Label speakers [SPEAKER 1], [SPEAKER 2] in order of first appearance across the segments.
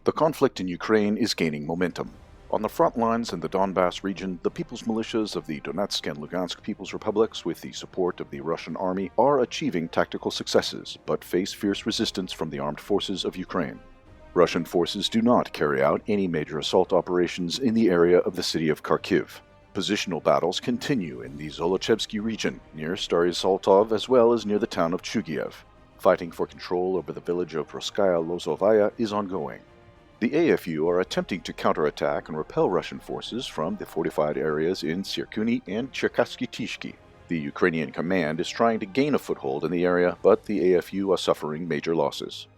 [SPEAKER 1] The conflict in Ukraine is gaining momentum. On the front lines in the Donbas region, the people's militias of the Donetsk and Luhansk People's Republics, with the support of the Russian army, are achieving tactical successes, but face fierce resistance from the armed forces of Ukraine. Russian forces do not carry out any major assault operations in the area of the city of Kharkiv. Positional battles continue in the Zolochevskiy region, near Stary Saltov, as well as near the town of Chuguev. Fighting for control over the village of Russkaya Lozovaya is ongoing. The AFU are attempting to counterattack and repel Russian forces from the fortified areas in Tsirkuni and Cherkasski Tishki. The Ukrainian command is trying to gain a foothold in the area, but the AFU are suffering major losses.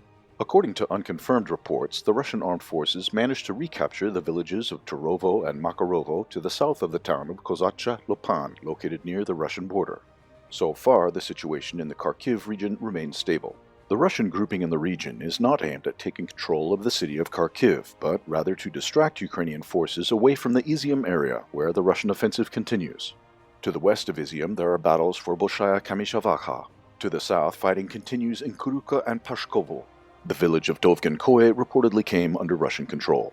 [SPEAKER 1] According to unconfirmed reports, the Russian armed forces managed to recapture the villages of Turovo and Makarovo to the south of the town of Kozacha Lopan, located near the Russian border. So far, the situation in the Kharkiv region remains stable. The Russian grouping in the region is not aimed at taking control of the city of Kharkiv, but rather to distract Ukrainian forces away from the Izium area, where the Russian offensive continues. To the west of Izium, there are battles for Bolshaya Kamyshavakha. To the south, fighting continues in Kuruka and Pashkovo. The village of Dovgankoye reportedly came under Russian control.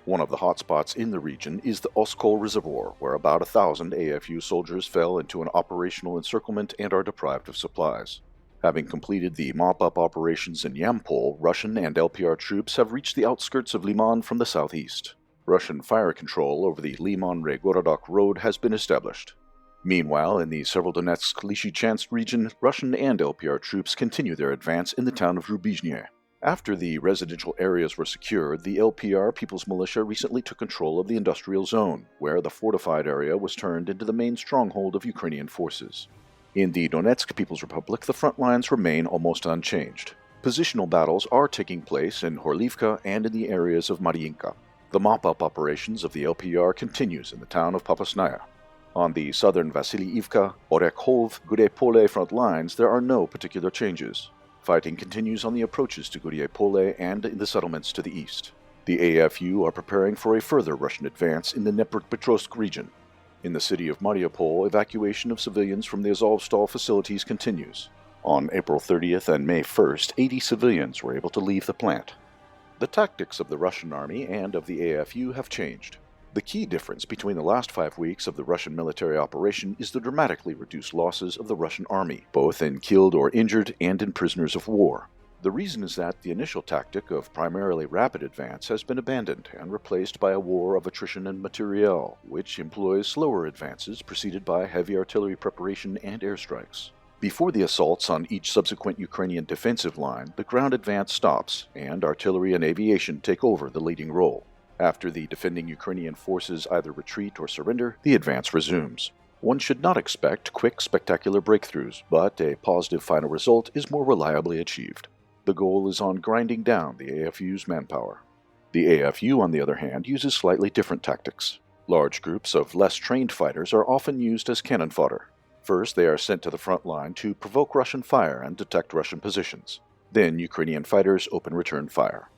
[SPEAKER 1] One of the hotspots in the region is the Oskol Reservoir, where about 1,000 AFU soldiers fell into an operational encirclement and are deprived of supplies. Having completed the mop-up operations in Yampol, Russian and LPR troops have reached the outskirts of Liman from the southeast. Russian fire control over the Liman-Regorodok road has been established. Meanwhile, in the Severodonetsk-Lysychansk region, Russian and LPR troops continue their advance in the town of Rubizhny. After the residential areas were secured, the LPR People's Militia recently took control of the industrial zone, where the fortified area was turned into the main stronghold of Ukrainian forces. In the Donetsk People's Republic, the front lines remain almost unchanged. Positional battles are taking place in Horlivka and in the areas of Mariinka. The mop-up operations of the LPR continues in the town of Popasnaya. On the southern Vasiliivka, Orekhov, Guryepole front lines, there are no particular changes. Fighting continues on the approaches to Guryepole and in the settlements to the east. The AFU are preparing for a further Russian advance in the Dnepropetrovsk region. In the city of Mariupol, evacuation of civilians from the Azovstal facilities continues. On April 30th and May 1st, 80 civilians were able to leave the plant. The tactics of the Russian army and of the AFU have changed. The key difference between the last 5 weeks of the Russian military operation is the dramatically reduced losses of the Russian army, both in killed or injured and in prisoners of war. The reason is that the initial tactic of primarily rapid advance has been abandoned and replaced by a war of attrition and materiel, which employs slower advances preceded by heavy artillery preparation and airstrikes. Before the assaults on each subsequent Ukrainian defensive line, the ground advance stops, and artillery and aviation take over the leading role. After the defending Ukrainian forces either retreat or surrender, the advance resumes. One should not expect quick, spectacular breakthroughs, but a positive final result is more reliably achieved. The goal is on grinding down the AFU's manpower. The AFU, on the other hand, uses slightly different tactics. Large groups of less trained fighters are often used as cannon fodder. First, they are sent to the front line to provoke Russian fire and detect Russian positions. Then, Ukrainian fighters open return fire.